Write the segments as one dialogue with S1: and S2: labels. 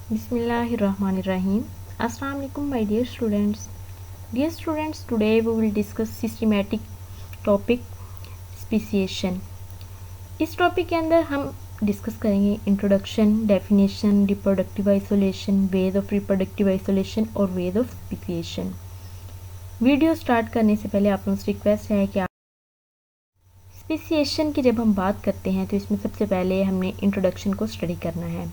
S1: Bismillahirrahmanirrahim. Assalamu alaikum my dear students. Dear students, today we will discuss systematic topic speciation. इस topic के अंदर हम discuss करेंगे introduction, definition, reproductive isolation, ways of reproductive isolation और ways of speciation. Video start करने से पहले आप लोगों से रिक्वेस्ट है कि आप स्पेसिएशन की जब हम बात करते हैं तो इसमें सबसे पहले हमने इंट्रोडक्शन को स्टडी करना है।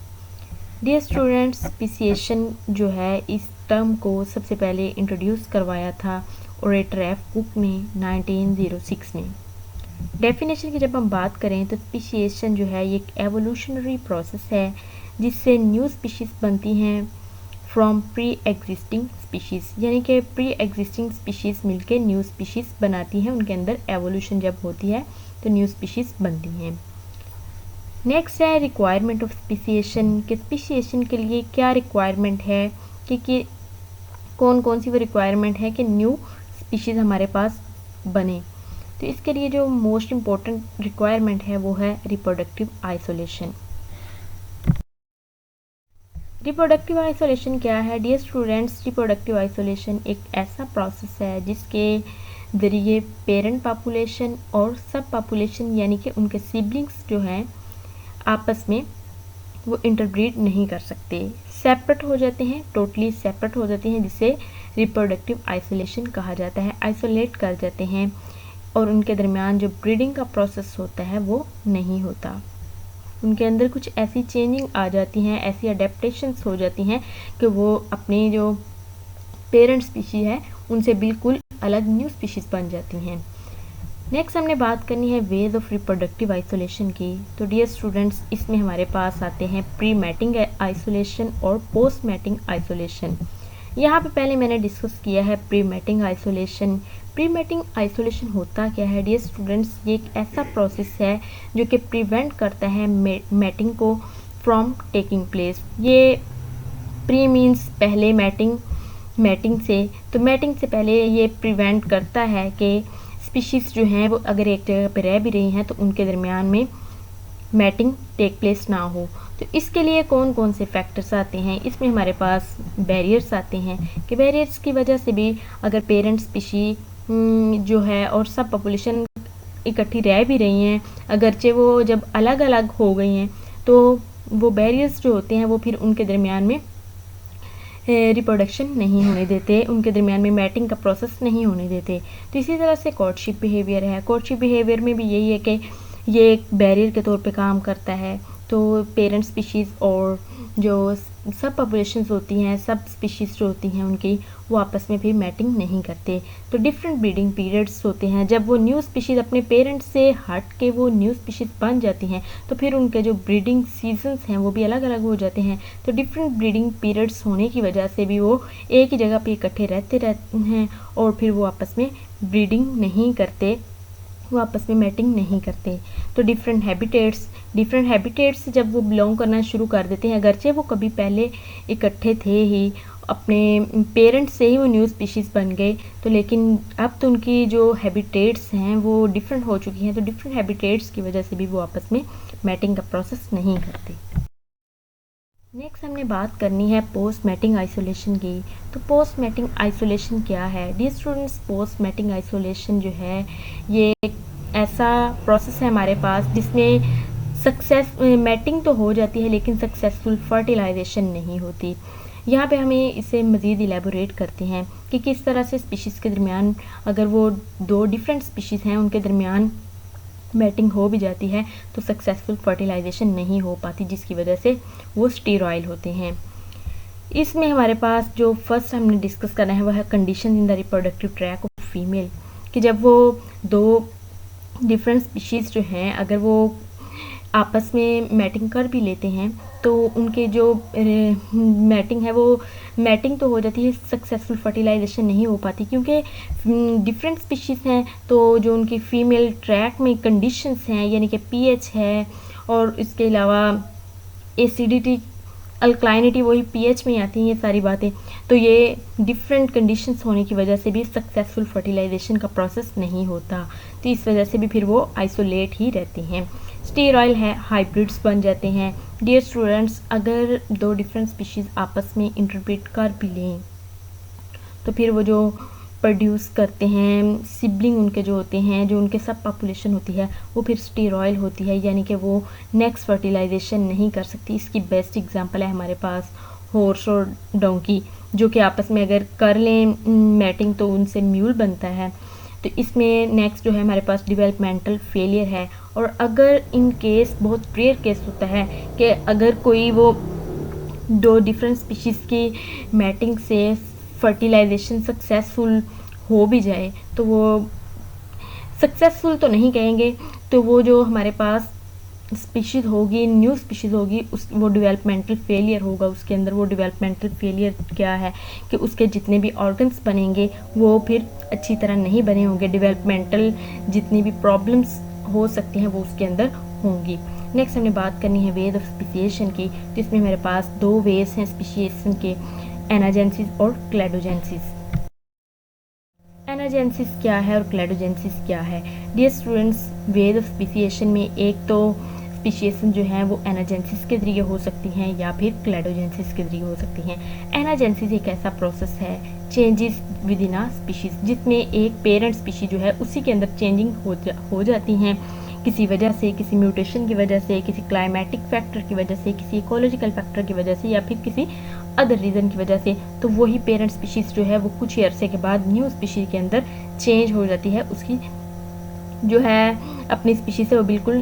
S1: डियर स्टूडेंट्स, स्पेसिएशन जो है इस टर्म को सबसे पहले इंट्रोड्यूस करवाया था ओरेटर एफ कुक ने 1906 में। डेफिनेशन की जब हम बात करें तो स्पेसिएशन जो है ये एक एवोल्यूशनरी प्रोसेस है जिससे न्यू स्पीशीज़ बनती हैं फ्रॉम प्री एग्जिस्टिंग स्पीशीज़, यानी कि प्री एग्जिस्टिंग स्पीशीज़ मिलके न्यू स्पीशीज़ बनाती हैं। उनके अंदर एवोल्यूशन जब होती है तो न्यू स्पीशीज़ बनती हैं। नेक्स्ट है रिक्वायरमेंट ऑफ स्पेसिएशन, कि स्पेसिएशन के लिए क्या रिक्वायरमेंट है कि कौन कौन सी वो रिक्वायरमेंट है कि न्यू स्पीशीज़ हमारे पास बने। तो इसके लिए जो मोस्ट इम्पॉर्टेंट रिक्वायरमेंट है वो है रिप्रोडक्टिव आइसोलेशन। रिप्रोडक्टिव आइसोलेशन क्या है? डियर स्टूडेंट्स, रिप्रोडक्टिव आइसोलेशन एक ऐसा प्रोसेस है जिसके ज़रिए पेरेंट पॉपुलेशन और सब पॉपुलेशन यानी कि उनके सिबलिंग्स जो हैं आपस में वो इंटरब्रीड नहीं कर सकते, सेपरेट हो जाते हैं, टोटली सेपरेट हो जाते हैं, जिसे रिप्रोडक्टिव आइसोलेशन कहा जाता है। आइसोलेट कर जाते हैं और उनके दरमियान जो ब्रीडिंग का प्रोसेस होता है वो नहीं होता। उनके अंदर कुछ ऐसी चेंजिंग आ जाती हैं, ऐसी अडेप्टेशंस हो जाती हैं कि वो अपनी जो पेरेंट स्पीशीज़ है उनसे बिल्कुल अलग न्यू स्पीशीज़ बन जाती हैं। नेक्स्ट हमने बात करनी है वेज ऑफ रिप्रोडक्टिव आइसोलेशन की। तो डियर स्टूडेंट्स, इसमें हमारे पास आते हैं प्री मैटिंग आइसोलेशन और पोस्ट मैटिंग आइसोलेशन। यहाँ पे पहले मैंने डिस्कस किया है pre mating isolation. Pre mating isolation होता क्या है? डियर स्टूडेंट्स, ये एक ऐसा प्रोसेस है जो कि प्रिवेंट करता है मैटिंग को फ्रॉम टेकिंग प्लेस। ये प्री मीन्स पहले, मैटिंग से, तो मैटिंग से पहले ये प्रिवेंट करता है कि स्पीशीज़ जो हैं वो अगर एक जगह पर रह भी रही हैं तो उनके दरमियान में मैटिंग टेक प्लेस ना हो। तो इसके लिए कौन कौन से फैक्टर्स आते हैं? इसमें हमारे पास बैरियर्स आते हैं कि बैरियर्स की वजह से भी अगर पेरेंट स्पीशी जो है और सब पॉपुलेशन इकट्ठी रह भी रही हैं, अगरचे वो जब अलग अलग हो गई हैं तो वो बैरियर्स जो होते हैं वो फिर उनके दरमियान में रिप्रोडक्शन नहीं होने देते, उनके दरमियान में मैटिंग का प्रोसेस नहीं होने देते। तो इसी तरह से कोर्टशिप बिहेवियर है। कोर्टशिप बिहेवियर में भी यही है कि ये एक बैरियर के तौर पे काम करता है। तो पेरेंट स्पीशीज़ और जो सब पॉपुलेशंस होती हैं, सब स्पीशीज़ जो होती हैं उनकी, वो आपस में भी मैटिंग नहीं करते। तो डिफरेंट ब्रीडिंग पीरियड्स होते हैं। जब वो न्यू स्पीशीज़ अपने पेरेंट्स से हट के वो न्यू स्पीशीज़ बन जाती हैं तो फिर उनके जो ब्रीडिंग सीजन्स हैं वो भी अलग अलग हो जाते हैं। तो डिफरेंट ब्रीडिंग पीरियड्स होने की वजह से भी वो एक ही जगह पे इकट्ठे रहते हैं और फिर वो आपस में ब्रीडिंग नहीं करते, वो आपस में मैटिंग नहीं करते। तो डिफरेंट हैबिटेट्स जब वो बिलोंग करना शुरू कर देते हैं, अगरचे वो कभी पहले इकट्ठे थे ही, अपने पेरेंट्स से ही वो न्यू स्पीशीज़ बन गए, तो लेकिन अब तो उनकी जो हैबिटेट्स हैं वो डिफरेंट हो चुकी हैं। तो डिफरेंट हैबिटेट्स की वजह से भी वो आपस में मैटिंग का प्रोसेस नहीं करते। नेक्स्ट हमने बात करनी है पोस्ट मैटिंग आइसोलेशन की। तो पोस्ट मैटिंग आइसोलेशन क्या है? Dear students, post mating isolation जो है ये एक ऐसा प्रोसेस है हमारे पास जिसमें मैटिंग तो हो जाती है लेकिन सक्सेसफुल फर्टिलाइजेशन नहीं होती। यहाँ पे हमें इसे मज़ीद इलेबोरेट करते हैं कि किस तरह से स्पीशीज़ के दरमियान, अगर वो दो डिफरेंट स्पीशीज़ हैं उनके दरमियान मैटिंग हो भी जाती है तो सक्सेसफुल फर्टिलाइजेशन नहीं हो पाती, जिसकी वजह से वो स्टेरॉयल होते हैं। इसमें हमारे पास जो फर्स्ट हमने डिस्कस करना है वह है condition in the reproductive tract of female, कि जब वो दो डिफरेंट स्पीशीज़ जो हैं अगर वो आपस में मैटिंग कर भी लेते हैं तो उनके जो मैटिंग है वो मैटिंग तो हो जाती है, सक्सेसफुल फर्टिलाइजेशन नहीं हो पाती क्योंकि डिफरेंट स्पीशीज़ हैं। तो जो उनकी फीमेल ट्रैक में कंडीशंस हैं यानी कि पीएच है और इसके अलावा एसिडिटी, अल्कलाइनिटी, वही पीएच में आती हैं ये सारी बातें। तो ये डिफरेंट कंडीशंस होने की वजह से भी सक्सेसफुल फर्टिलाइजेशन का प्रोसेस नहीं होता, तो इस वजह से भी फिर वो आइसोलेट ही रहती हैं। स्टेरॉयल है, हाइब्रिड्स बन जाते हैं। डियर स्टूडेंट्स, अगर दो डिफरेंट स्पीशीज़ आपस में इंटरब्रीड कर भी लें तो फिर वो जो प्रोड्यूस करते हैं सिबलिंग उनके जो होते हैं, जो उनके सब पॉपुलेशन होती है, वो फिर स्टेरॉयल होती है, यानी कि वो नेक्स्ट फर्टिलाइजेशन नहीं कर सकती। इसकी बेस्ट एग्जांपल है हमारे पास हॉर्स और डोंकी, जो कि आपस में अगर कर लें मैटिंग तो उनसे म्यूल बनता है। तो इसमें नेक्स्ट जो है हमारे पास डेवलपमेंटल फेलियर है। और अगर इन केस, बहुत रेयर केस होता है कि अगर कोई वो दो डिफरेंट स्पीशीज़ की मैटिंग से फर्टिलाइजेशन सक्सेसफुल हो भी जाए, तो वो सक्सेसफुल तो नहीं कहेंगे, तो वो जो हमारे पास स्पीशीज़ होगी, न्यू स्पीशीज़ होगी, उस वो डेवलपमेंटल फेलियर होगा उसके अंदर। वो डेवलपमेंटल फेलियर क्या है कि उसके जितने भी ऑर्गन्स बनेंगे वो फिर अच्छी तरह नहीं बने होंगे। डेवलपमेंटल जितनी भी प्रॉब्लम्स हो सकती हैं वो उसके अंदर होंगी। नेक्स्ट हमने बात करनी है वेज ऑफ स्पीशिएशन की, जिसमें हमारे पास दो वेज हैं स्पीशिएशन के, एनाजेंसिस और क्लैडोजेंसिस। एनाजेंसिस क्या है और क्लैडोजेंसिस क्या है? Dear students, ways of speciation में एक तो स्पीशिएशन जो है वो एनाजेंसिस के जरिए हो सकती हैं या फिर क्लैडोजेंसिस के जरिए हो सकती हैं। एनाजेंसिस एक ऐसा प्रोसेस है, changes with in a species, जिसमें एक पेरेंट स्पीशीज जो है उसी के अंदर चेंजिंग हो जाती हैं किसी वजह से, किसी म्यूटेशन की वजह से, किसी क्लाइमेटिक फैक्टर की वजह से, किसी इकोलॉजिकल फैक्टर की वजह से, या फिर किसी अदर रीज़न की वजह से। तो वही पेरेंट स्पीशीज़ जो है वो कुछ ही अरसे के बाद न्यू स्पीशीज़ के अंदर चेंज हो जाती है। उसकी जो है अपनी स्पीशीज़ से वो बिल्कुल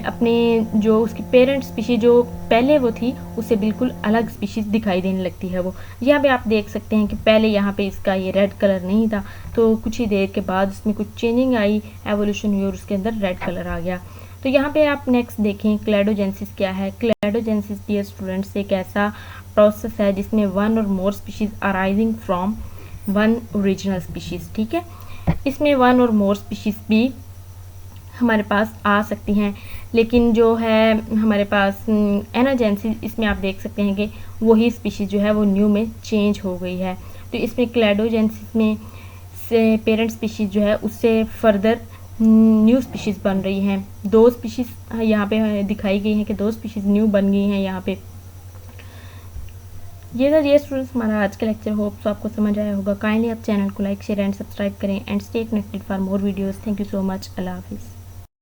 S1: अपने जो उसकी पेरेंट स्पीशीज़ जो पहले वो थी उससे बिल्कुल अलग स्पीशीज़ दिखाई देने लगती है। वो यहाँ पे आप देख सकते हैं कि पहले यहाँ पे इसका ये रेड कलर नहीं था, तो कुछ ही देर के बाद उसमें कुछ चेंजिंग आई, एवोल्यूशन हुई और उसके अंदर रेड कलर आ गया। तो यहाँ पे आप नेक्स्ट देखें क्लैडोजेंसिस क्या है। क्लैडोजेंसिस डियर स्टूडेंट्स एक ऐसा प्रोसेस है जिसमें one or more species arising from one original species. ठीक है, इसमें वन और मोर स्पीशीज़ भी हमारे पास आ सकती हैं, लेकिन जो है हमारे पास एनाजेंसिस, इसमें आप देख सकते हैं कि वही स्पीशीज़ जो है वो न्यू में चेंज हो गई है। तो इसमें क्लैडोजेंसिस में से पेरेंट स्पीशीज़ जो है उससे फर्दर न्यू स्पीशीज़ बन रही हैं। दो स्पीशीज़ यहाँ पे दिखाई गई हैं कि दो स्पीशीज़ न्यू बन गई हैं यहाँ पे। ये था ये स्टूडेंट्स हमारा आज का लेक्चर। होप सो आपको समझ आया होगा। काइंडली आप चैनल को लाइक शेयर एंड सब्सक्राइब करें and stay connected for more videos. Thank you so much. अल्लाह हाफिज़।